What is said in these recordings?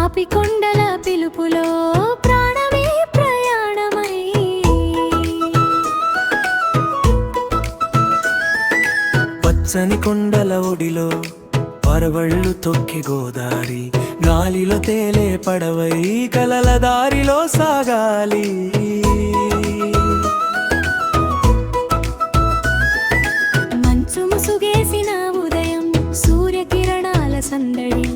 పాపికొండల పిలుపులో ప్రాణమే ప్రయాణమై పచ్చని కొండల ఒడిలో పరవళ్ళు తొక్కి గోదారి గాలిలో తేలే పడవై కలల దారిలో సాగాలి. మంచు ముసుగేసిన ఉదయం సూర్యకిరణాల సందడి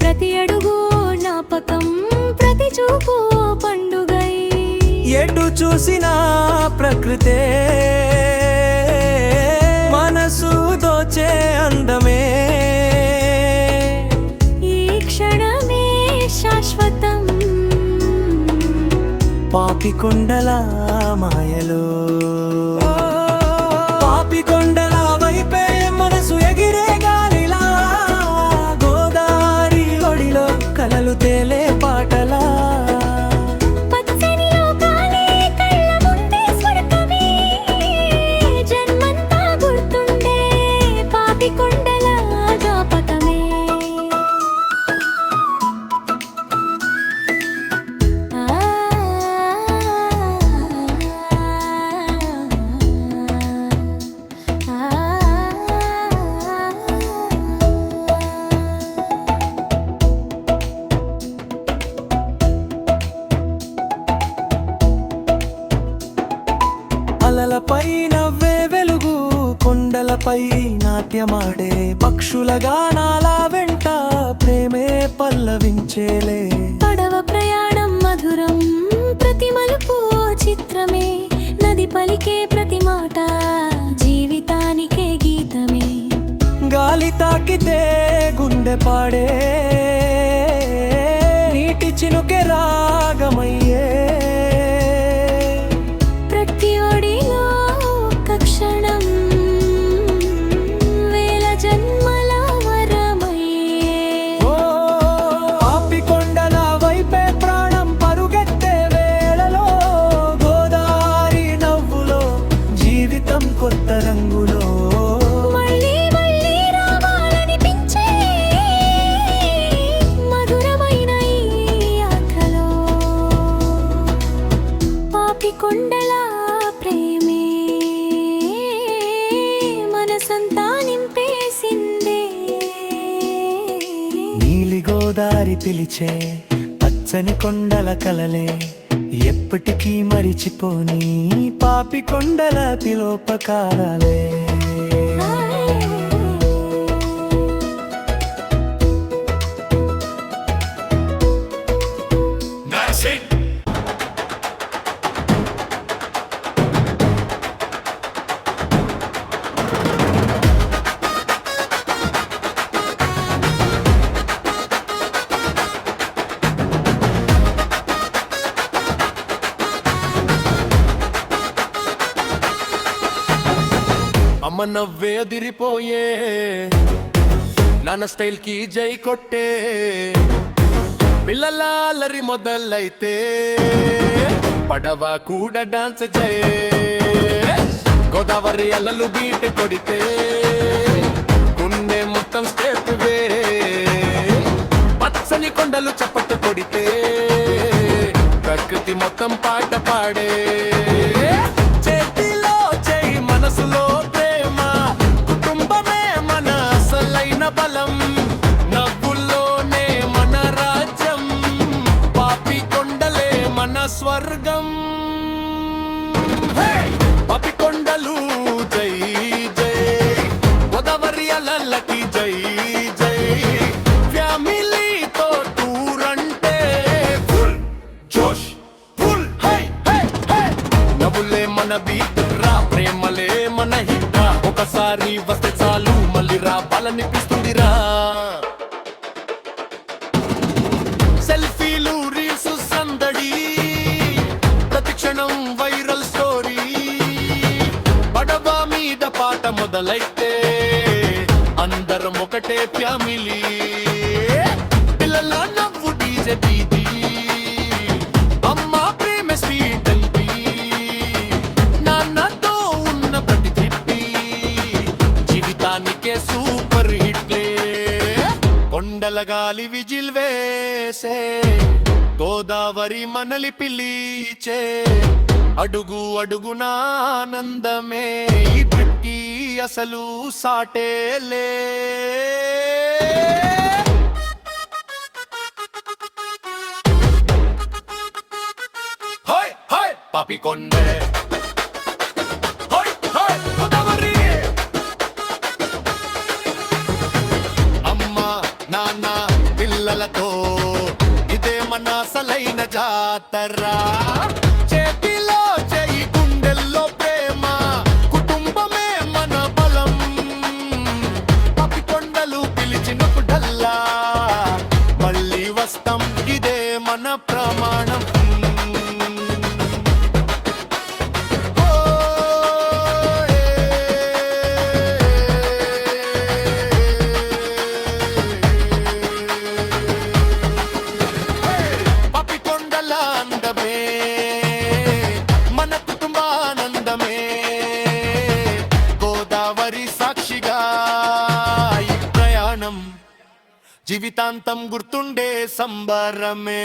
ప్రతి అడుగు జ్ఞాపకం ప్రతి చూపు పండుగై ఎటు చూసినా ప్రకృతే మనసు దోచే అందమే ఈ క్షణమే శాశ్వతం పాపికొండల మాయలో. పాపికొండల వైపే మనసు ఎగిరే గాలిలా గోదారి ఒడిలో కలలు తేలే పాటలా పచ్చని లోకాలే కళ్ళ ముందే స్వర్గమే జన్మంతా గుర్తుండే పాపికొండల జ్ఞాపకమే. అలలపై నవ్వే వెలుగు కొండలపై నాట్యమాడే పక్షుల గానాల వెంట ప్రేమే పల్లవించేలే. పడవ ప్రయాణం మధురం ప్రతి మలుపు చిత్రమే నది పలికే ప్రతి మాట జీవితానికే గీతమే. గాలి తాకితే గుండె పాడే నీటి చినుకే రాగమయ్యే ప్రతి ఒడిలో ఒక్క క్షణం వేల జన్మల వరమయ్యే. పాపికొండల వైపే ప్రాణం పరుగెత్తే వేళలో గోదారి నవ్వులో జీవితం కొత్త రంగులో మళ్ళీ మళ్ళీ రావాలనిపించే మధురమైన ఈ యాత్రలో పాపికొండల ప్రేమే మనసంతా నింపేసిందే. నీలి గోదారి పిలిచే పచ్చని కొండల కలలే ఎప్పటికీ మరిచిపోని పాపికొండల పిలోపకారాలే. అమ్మ నవ్వే అదిరిపోయే నాన్న స్టైల్ కి జై కొట్టే పిల్లల అల్లరి మొదలైతే పడవ కూడా డాన్స్ చేయే గోదావరి అల్లలు బీట్ కొడితే గుండె మొత్తం స్టెప్ వేరే పచ్చని కొండలు చప్పట్టు కొడితే ప్రకృతి మొత్తం పాట పాడే చేతిలో చేయి మనసులో ప్రేమ కుటుంబమే మన అసలైన బలం నవ్వుల్లోనే మన రాజ్యం పాపికొండలే మన స్వర్గం పాపికొండలు జై జై గోదావరి అలలకి జై జై ఫ్యామిలీతో టూర్ అంటే ఫుల్ జోష్ ఫుల్ హై హై హై నవ్వులే మన బీట్ రా ప్రేమలే మన హిట్ రా ఒకసారి వస్తే చాలు మళ్ళీ రావాలనిపిస్తుందిరా సెల్ఫీలు రీల్స్ సందడి ప్రతిక్షణం వైరల్ స్టోరీ పడవ మీద పాట మొదలైతే అందరం ఒకటే ఫ్యామిలీ పిల్లల నవ్వు డీజే బీటీ అమ్మ ప్రేమ స్వీట్ ఎల్పి నాన్నతో ఉన్న ప్రతి ట్రిప్పి జీవితానికే సూపర్ హిట్లే కొండల గాలి విజిల్ వే వేసే గోదావరి మనలి పిలిచే అడుగు అడుగునా ఆనందమే ఈ ట్రిప్కి అసలు సాటేలే పాపికొండే గోదావరి అమ్మ నాన్న పిల్లలతో ఇదే మన అసలైన జాతర చేతిలో చేయి గుండెల్లో ప్రేమ కుటుంబమే మన బలం పాపికొండలు పిలిచినప్పుడల్లా మళ్ళీ వస్తాం ఇదే మన ప్రమాణం జీవితాంతం గుర్తుండే సంబరమే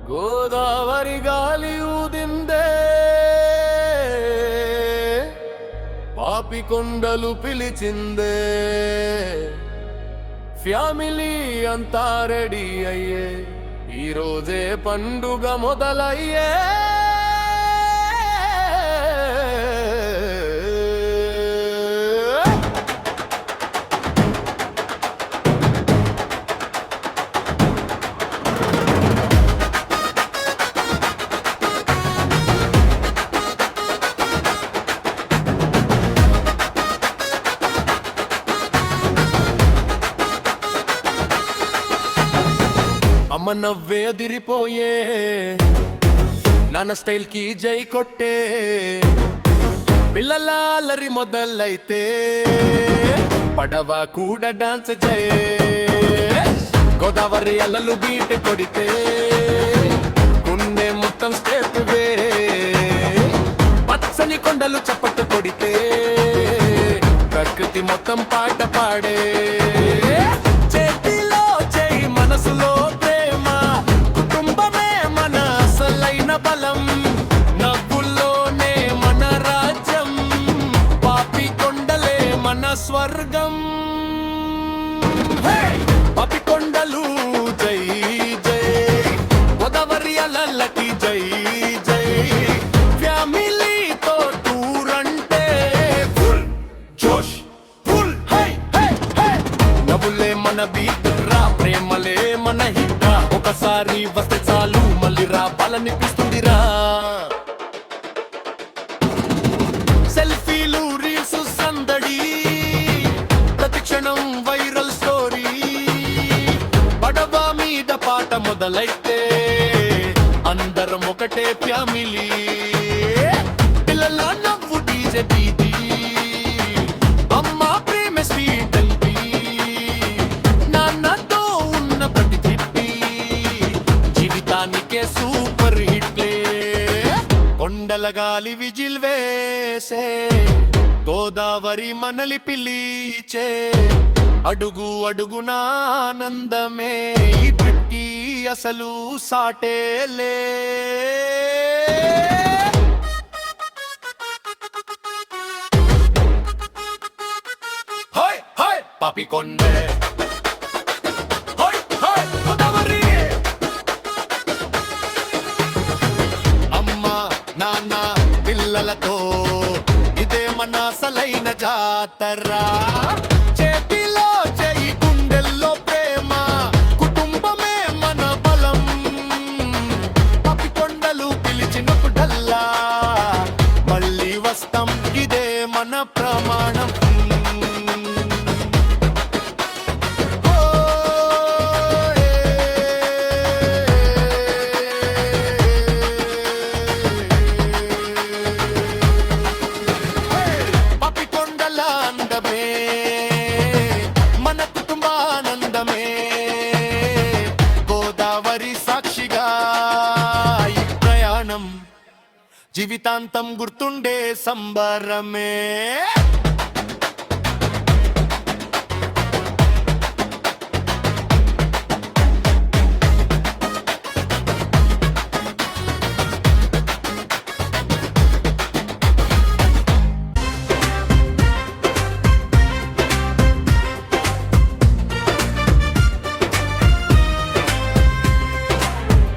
గోదావరి గాలి ఊదిందే పాపికొండలు పిలిచిందే ఫ్యామిలీ అంతా రెడీ అయ్యే ఈరోజే పండుగ మొదలయ్యే అమ్మ నవ్వే అదిరిపోయే నాన్న స్టైల్ కి జై కొట్టే పిల్లల అల్లరి మొదలైతే పడవ కూడా డాన్స్ చేయే గోదావరి అల్లలు బీట్ కొడితే గుండె మొత్తం స్టెప్ వే పచ్చని కొండలు చప్పట్టు కొడితే ప్రకృతి మొత్తం పాట పాడే చేతిలో చేయి మనసులో బలం నవ్వుల్లోనే మన రాజ్యం పాపికొండలే మన స్వర్గం పాపికొండలు జై జై గోదావరి అలలకి జై జై ఫ్యామిలీతో టూర్ అంటే ఫుల్ జోష్ ఫుల్ నవ్వులే మన బీట్ రా ప్రేమలే మన హిట్ ఒకసారి వస్తే చాలు మళ్ళీ రావాలనిపిస్తుందిరా సెల్ఫీలు రీల్స్ సందడి ప్రతిక్షణం వైరల్ స్టోరీ పడవ మీద పాట మొదలైతే అందరం ఒకటే ఫ్యామిలీ పిల్లల నవ్వు డీజే దీది అమ్మ ప్రేమ స్వీట్ అల్పి నాన్నతో ఉన్న ప్రతి తిప్పి జీవితానికే సూపర్ హిట్లే కొండల గాలి విజిల్ వేసే గోదావరి మనలి పిలిచే అడుగు అడుగునా ఆనందమే ఈ ట్రిప్కి అసలు సాటేలే పాపికొండే గోదావరి అమ్మ నాన్న పిల్లలతో ఇదే మన అసలైన జాతర చేతిలో చేయి గుండెల్లో ప్రేమ కుటుంబమే మన బలం పాపికొండలు పిలిచినప్పుడల్లా మళ్ళీ వస్తాం ఇదే మన ప్రమాణం జీవితాంతం గుర్తుండే సంబరమే.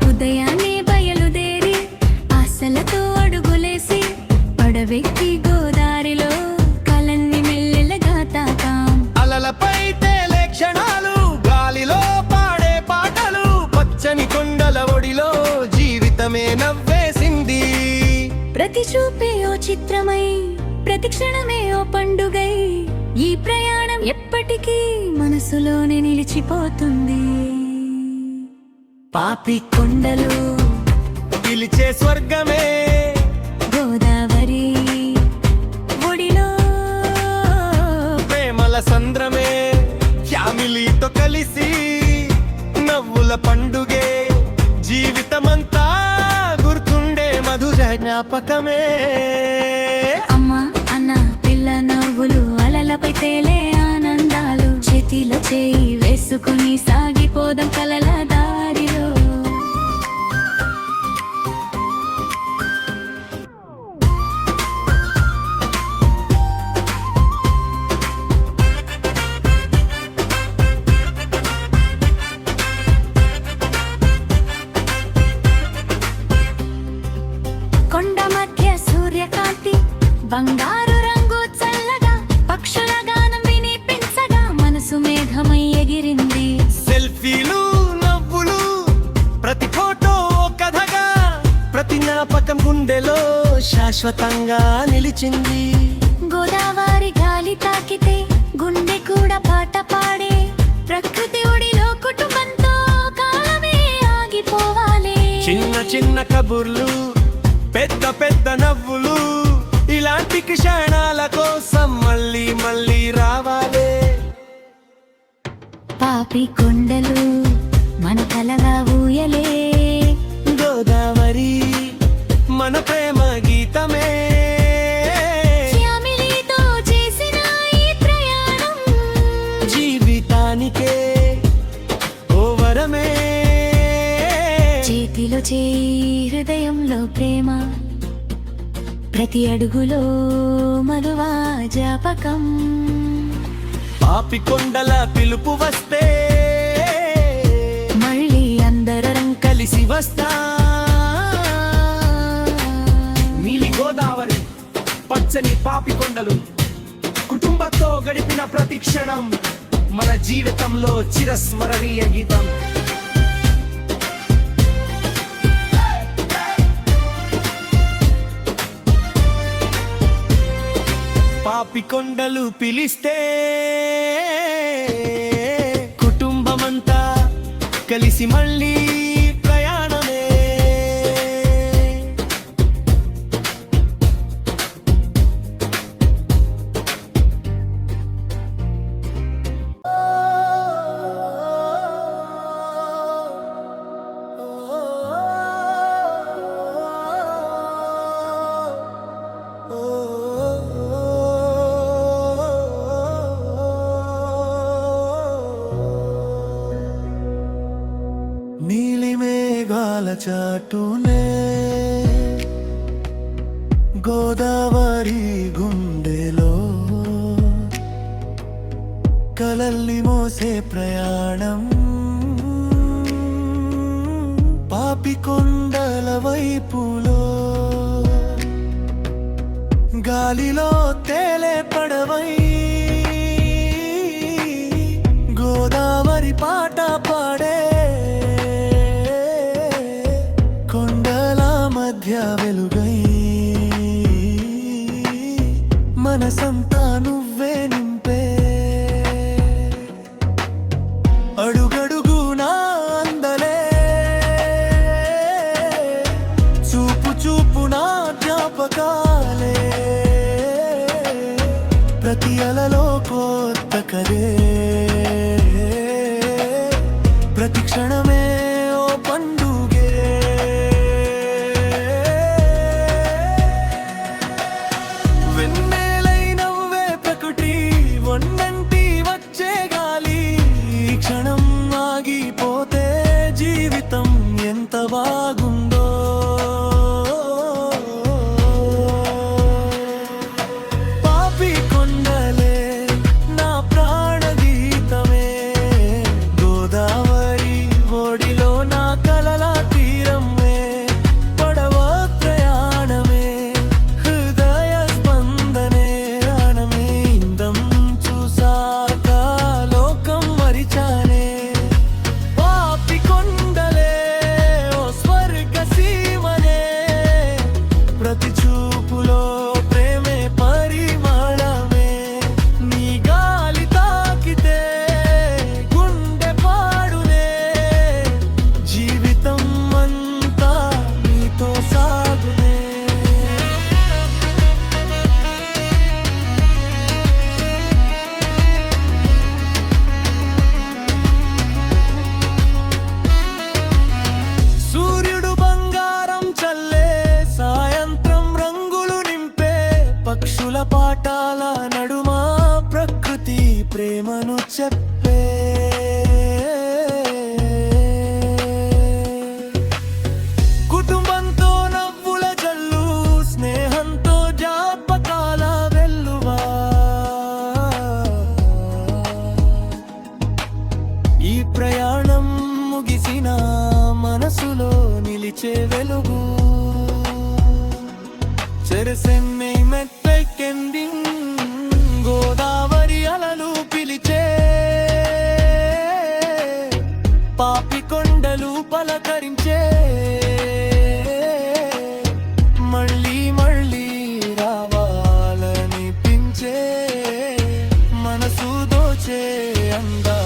ఉదయాన్నే బయలుదేరి ఆశలతో అడుగులేసి పడవెక్కి గోదారిలో కలన్ని మెల్లెలగా తాకాం. అలలపై తేలే క్షణాలు, గాలిలో పాడే పాటలు, పచ్చని కొండల ఒడిలో జీవితమే నవ్వేసింది. ప్రతి చూపే ఓ చిత్రమై, ప్రతి క్షణమే ఓ పండుగై, ఈ ప్రయాణం ఎప్పటికీ మనసులోనే నిలిచిపోతుంది. పాపి కొండలు పిలిచే స్వర్గమే, గోదావరి ఒడిలో ప్రేమల సంద్రమే, ఫ్యామిలీతో కలిసి నవ్వుల పండుగే, జీవితమంతా గుర్తుండే మధుర జ్ఞాపకమే. అమ్మ అన్న పిల్ల నవ్వులు, అలలపై తేలే ఆనందాలు, చేతిలో చేయి వేసుకుని సాగిపోదాం కలల దారిలో. కొండ మధ్య సూర్యకాంతి, బంగారు రంగు చల్లగా, పక్షుల గానం వినిపించగా మనసు మేఘమై ఎగిరింది. సెల్ఫీలు నవ్వులు, ప్రతి ఫోటో ఓ కథగా, ప్రతి జ్ఞాపకం గుండెలో శాశ్వతంగా నిలిచింది. గోదావరి గాలి తాకితే గుండె కూడా పాట పాడే, ప్రకృతి ఒడిలో కుటుంబంతో కాలమే ఆగిపోవాలి. చిన్న చిన్న కబుర్లు, పెద్ద పెద్ద నవ్వులు, ఇలాంటి క్షణాల కోసం మళ్ళీ మళ్ళీ రావాలే. పాపి కొండలు మన కలగా ఊయలే, గోదావరి మన ప్రేమ గీతమే. ఫ్యామిలీతో చేసిన ఈ ప్రయాణం జీవితానికే ఓ వరమే. చేతిలో చేయి హృదయంలో ప్రేమ, ప్రతి అడుగులో మధువా జ్ఞాపకం. పాపి కొండల పిలుపు వస్తే మళ్ళీ అందరం కలిసి వస్తా. నీలి గోదావరి, పచ్చని పాపి కొండలు, కుటుంబంతో గడిపిన ప్రతి క్షణం మన జీవితంలో చిరస్మరణీయ గీతం. పాపి కొండలు పిలిస్తే కుటుంబమంతా కలిసి మళ్ళీ ప్రయాణమే. నీలి మేఘాల చాటునే గోదావరి గుండెలో కలల్ని మోసే ప్రయాణం, పాపి కొండల వైపులో గాలిలో తేలే పడవై, గోదావరి పాట పాడే, కొండల మధ్య వెలుగై, మనసంతా నువ్వే నింపే. అడుగడుగునా అందలే, చూపు చూపునా జ్ఞాపకాలే, ప్రతి అలలో కొత్త కదే, ప్రతి క్షణమే ఓ పండుగే. ప్రతి చూపులో ప్రేమే పరిమళమే నీ గాలి తాకితే గుండె పాడునే జీవితం అంతా నీతో సాగునే సూర్యుడు బంగారం చల్లే సాయంత్రం రంగులు నింపే పక్షుల పాఠాల నడుమ ప్రకృతి ప్రేమను చెప్పే కుటుంబంతో నవ్వుల జల్లు స్నేహంతో జ్ఞాపకాల వెల్లువా ఈ ప్రయాణం ముగిసిన మనసులో నిలిచే వెలుగు చెరసెన్నై మెట్టెక్కెండింగ్ గోదావరి అలలు పిలిచే పాపి కొండలు పలకరించే మళ్ళీ మళ్ళీ రావాలనిపించే మనసు దోచే అందా